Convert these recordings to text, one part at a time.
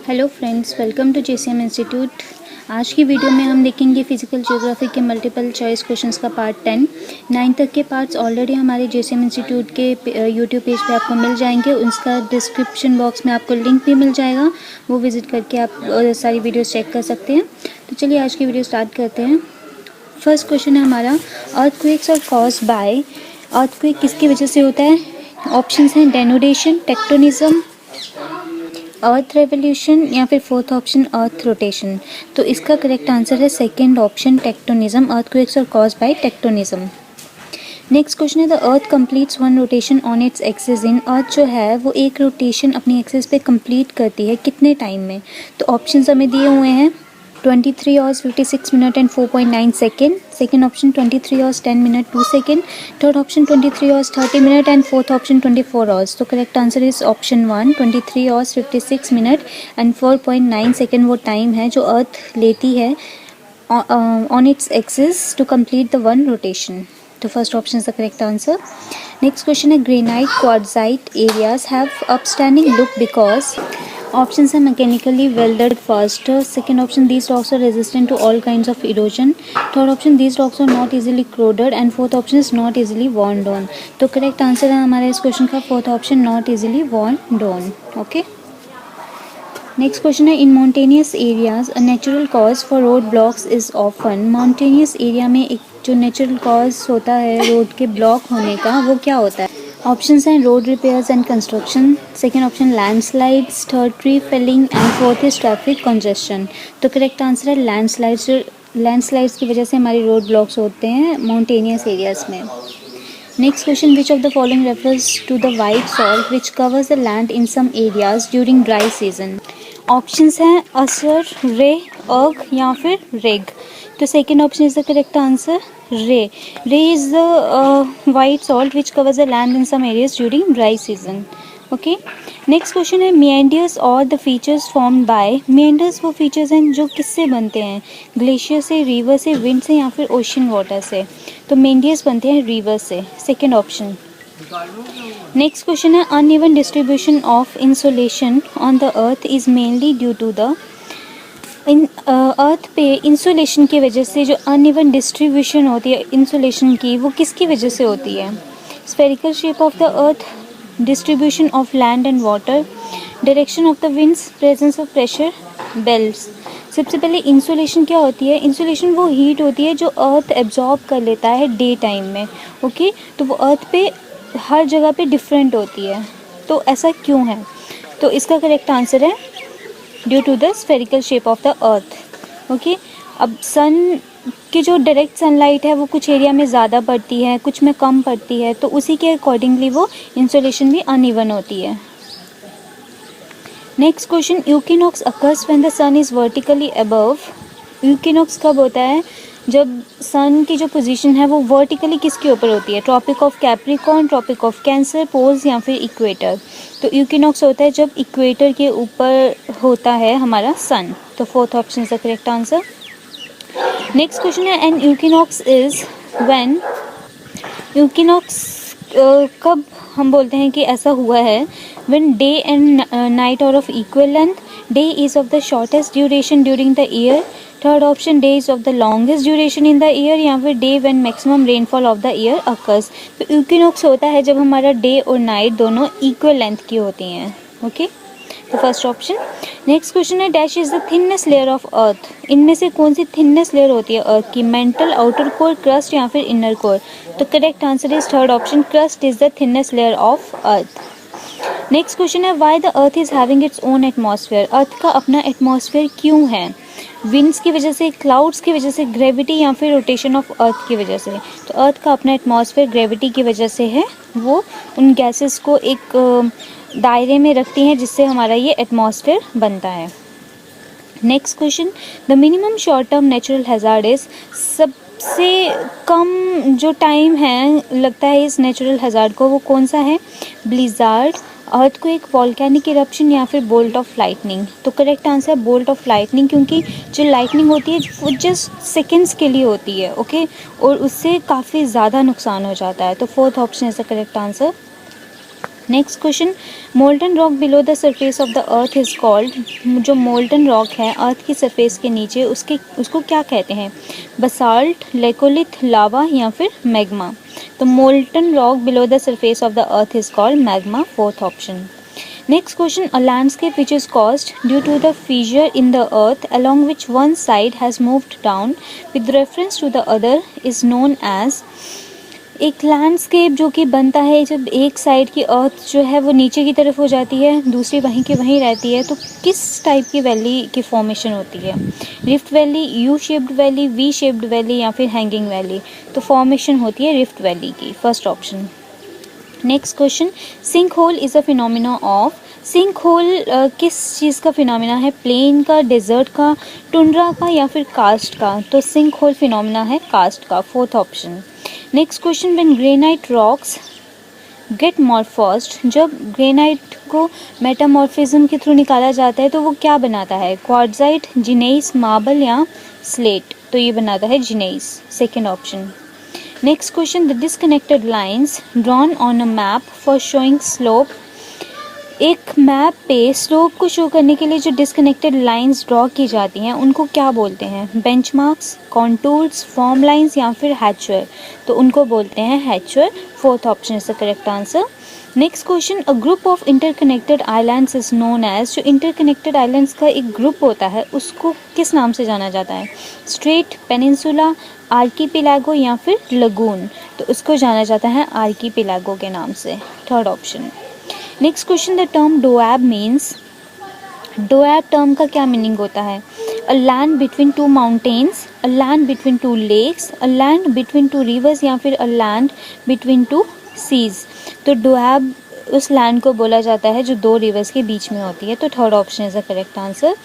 Hello friends, welcome to JCM institute. आज की video में हम देखेंगे फिजिकल ज्योग्राफी के मल्टीपल चॉइस क्वेश्चंस का पार्ट 10। 9 तक के पार्ट्स ऑलरेडी हमारे जेसीएम इंस्टीट्यूट के यूट्यूब पेज पे आपको मिल जाएंगे। उसका डिस्क्रिप्शन बॉक्स में आपको लिंक भी मिल जाएगा, वो विज़िट करके आप सारी वीडियोस चेक कर सकते हैं। तो चलिए आज की वीडियो स्टार्ट करते हैं। फर्स्ट क्वेश्चन है हमारा, earthquakes are caused by. Earthquake किसकी वजह से होता है? ऑप्शंस हैं डेनुडेशन, टेक्टोनिज्म, अर्थ रेवोल्यूशन या फिर फोर्थ ऑप्शन अर्थ रोटेशन। तो इसका करेक्ट आंसर है second option tectonism. Earthquakes are caused by tectonism. Next question है, the earth completes one rotation on its axis in. Earth जो है वो एक रोटेशन अपनी एक्सिस पे कंप्लीट करती है कितने टाइम में? तो ऑप्शंस हमें दिए हुए हैं 23 hours 56 minute and 4.9 second. Second option 23 hours 10 minute 2 second. Third option 23 hours 30 minute and fourth option 24 hours. तो correct answer is option 1 23 hours 56 minute and 4.9 second वो टाइम है जो अर्थ लेती है on its axis to complete the one rotation. तो first option is the correct answer. Next question है, granite quartzite areas have upstanding look because. Options है mechanically weathered faster. Second option, these rocks are resistant to all kinds of erosion. Third option, these rocks are not easily corroded and fourth option is not easily worn down. तो correct answer है हमारे इस question का fourth option, not easily worn down. Okay, next question है, इन mountainous areas a natural cause for road blocks is often. Mountainous area में एक जो natural cause होता है रोड के ब्लॉक होने का, वो क्या होता है? ऑप्शंस हैं road repairs and construction. Second option landslides, third tree felling and fourth is traffic congestion. तो करेक्ट आंसर है लैंडस्लाइड्स। लैंडस्लाइड्स की वजह से हमारी रोड ब्लॉक्स होते हैं माउंटेनियस एरियाज में। Next question, which of the following refers to the white salt which covers the land in some areas during dry season. Options हैं असर, रे, अर्ग या फिर रेग। तो second option is the correct answer, reh. Reh is the white salt which covers the land in some areas during dry season. Okay, next question है, meanders और the features formed by. Meanders वो features हैं जो किससे बनते हैं? Glacier से, river से, विंड से या फिर ओशन वाटर से। तो मेंडर्स बनते हैं रिवर से, सेकेंड ऑप्शन। नेक्स्ट क्वेश्चन है, uneven distribution of insolation on the earth is mainly due to the. Earth पे इंसुलेशन की वजह से जो अनइवन डिस्ट्रीब्यूशन होती है इंसुलेशन की, वो किसकी वजह से होती है? Spherical shape of the earth, distribution of land and water, direction of the winds, presence of pressure belts. सबसे पहले इंसुलेशन क्या होती है? इंसुलेशन वो हीट होती है जो अर्थ एब्जॉर्ब कर लेता है डे टाइम में। ओके, तो वो अर्थ पे हर जगह पे डिफरेंट होती है। तो ऐसा क्यों है? तो इसका करेक्ट आंसर है due to the spherical shape of the earth. Okay, अब सन की जो डायरेक्ट सनलाइट है वो कुछ एरिया में ज़्यादा पड़ती है, कुछ में कम पड़ती है, तो उसी के अकॉर्डिंगली वो इंसुलेशन भी अनइवन होती है। Next question, equinox occurs when the sun is vertically above. Equinox कब होता है? जब सन की जो पोजीशन है वो वर्टिकली किसके ऊपर होती है? Tropic of Capricorn, Tropic of Cancer, poles या फिर इक्वेटर। तो यूकिनॉक्स होता है जब इक्वेटर के ऊपर होता है हमारा सन। तो fourth option is the correct answer. Next question है, an equinox is when. Equinox कब हम बोलते हैं कि ऐसा हुआ है? When day and night are of equal length, day is of the shortest duration during the year, third option day is of the longest duration in the year, या फिर day when maximum rainfall of the year occurs. तो equinox होता है जब हमारा day और night दोनों equal length की होती हैं। ओके, तो फर्स्ट ऑप्शन। नेक्स्ट क्वेश्चन है, dash is the thinness layer of अर्थ। इनमें से कौन सी थिननेस लेयर होती है अर्थ की? मेंटल, आउटर कोर, क्रस्ट या फिर इनर कोर। तो correct answer is third option, crust is the thinness layer of earth. Next question है, why the earth is having its own atmosphere. Earth का अपना atmosphere क्यों है? विंड्स की वजह से, क्लाउड्स की वजह से, ग्रेविटी या फिर रोटेशन ऑफ अर्थ की वजह से। तो अर्थ का अपना एटमॉस्फेयर ग्रेविटी की वजह से है, वो उन गैसेस को एक दायरे में रखती हैं जिससे हमारा ये एटमॉस्फेयर बनता है। Next question, the minimum short term natural hazard is. सबसे कम जो टाइम है लगता है इस नेचुरल हैजार्ड को, वो कौन सा है? ब्लिज़ार्ड, अर्थक्वेक, वॉल्केनिक इरप्शन या फिर बोल्ट ऑफ लाइटनिंग। तो करेक्ट आंसर है बोल्ट ऑफ लाइटनिंग, क्योंकि जो लाइटनिंग होती है वो जस्ट सेकेंड्स के लिए होती है। ओके, और उससे काफ़ी ज़्यादा नुकसान हो जाता है। तो fourth option is the correct answer. Next question, molten rock below the surface of the earth is called, जो मोल्टन रॉक है अर्थ की सरफेस के नीचे उसको क्या कहते हैं? बसाल्ट, लेकोलिथ, लावा या फिर मैग्मा? तो molten rock below the surface of the earth is called magma, fourth option. Next question, a landscape which is caused due to the fissure in the earth along which one side has moved down with reference to the other is known as, एक landscape जो कि बनता है जब एक side की अर्थ जो है वो नीचे की तरफ हो जाती है, दूसरी वहीं की वहीं रहती है, तो किस टाइप की वैली की फॉर्मेशन होती है? Rift valley, U shaped valley, V shaped valley या फिर हैंगिंग वैली? तो फॉर्मेशन होती है रिफ्ट वैली की, first option. Next question, sinkhole is a phenomena of, sinkhole किस चीज़ का फिनोमिना है? प्लेन का, डेजर्ट का, टुंड्रा का या फिर कास्ट का? तो सिंक होल फिनोमिना है कास्ट का, fourth option. Next question, when granite rocks get morphosed, जब ग्रेनाइट को मेटामॉर्फिज्म के थ्रू निकाला जाता है तो वो क्या बनाता है? क्वार्ट्जाइट, जिनेइस, मार्बल या स्लेट? तो ये बनाता है gneiss, second option. Next question, the disconnected lines drawn on a map for showing slope, एक मैप पे स्लोप को शो करने के लिए जो डिस्कनेक्टेड लाइंस ड्रॉ की जाती हैं उनको क्या बोलते हैं? बेंचमार्क्स, कॉन्टूर्स, फॉर्म लाइंस या फिर हैचर? तो उनको बोलते हैं हैचर, fourth option is the correct answer. Next question, a group of interconnected islands is known as, जो इंटरकनेक्टेड आइलैंड्स का एक ग्रुप होता है उसको किस नाम से जाना जाता है? स्ट्रेट, पेनिनसुला, आर्कीपिलागो या फिर लगून? तो उसको जाना जाता है आर्कीपिलागो के नाम से, third option. Next question, the term doab means, doab term का क्या मीनिंग होता है? A land between two mountains, a land between two lakes, a land between two rivers या फिर a land between two seas? तो डोएब उस लैंड को बोला जाता है जो दो रिवर्स के बीच में होती है, तो third option is the correct answer.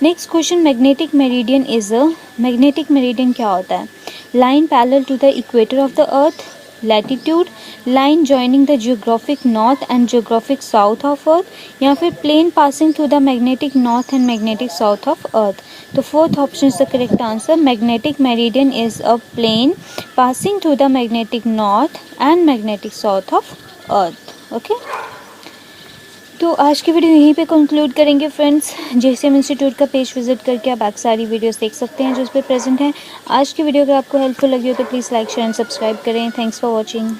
Next question, magnetic meridian is a, magnetic meridian क्या होता है? Line parallel to the equator of the earth, latitude, line joining the geographic north and geographic south of earth या फिर plane passing through the magnetic north and magnetic south of earth? तो fourth option is the correct answer, magnetic meridian is a plane passing through the magnetic north and magnetic south of earth. Okay, तो आज की video यहीं पे conclude करेंगे friends. JCM institute का page visit करके आप बाकी सारी वीडियोस देख सकते हैं जो इस पर प्रेजेंट हैं। आज की वीडियो अगर आपको हेल्पफुल लगी हो तो please like, share and subscribe करें। Thanks for watching.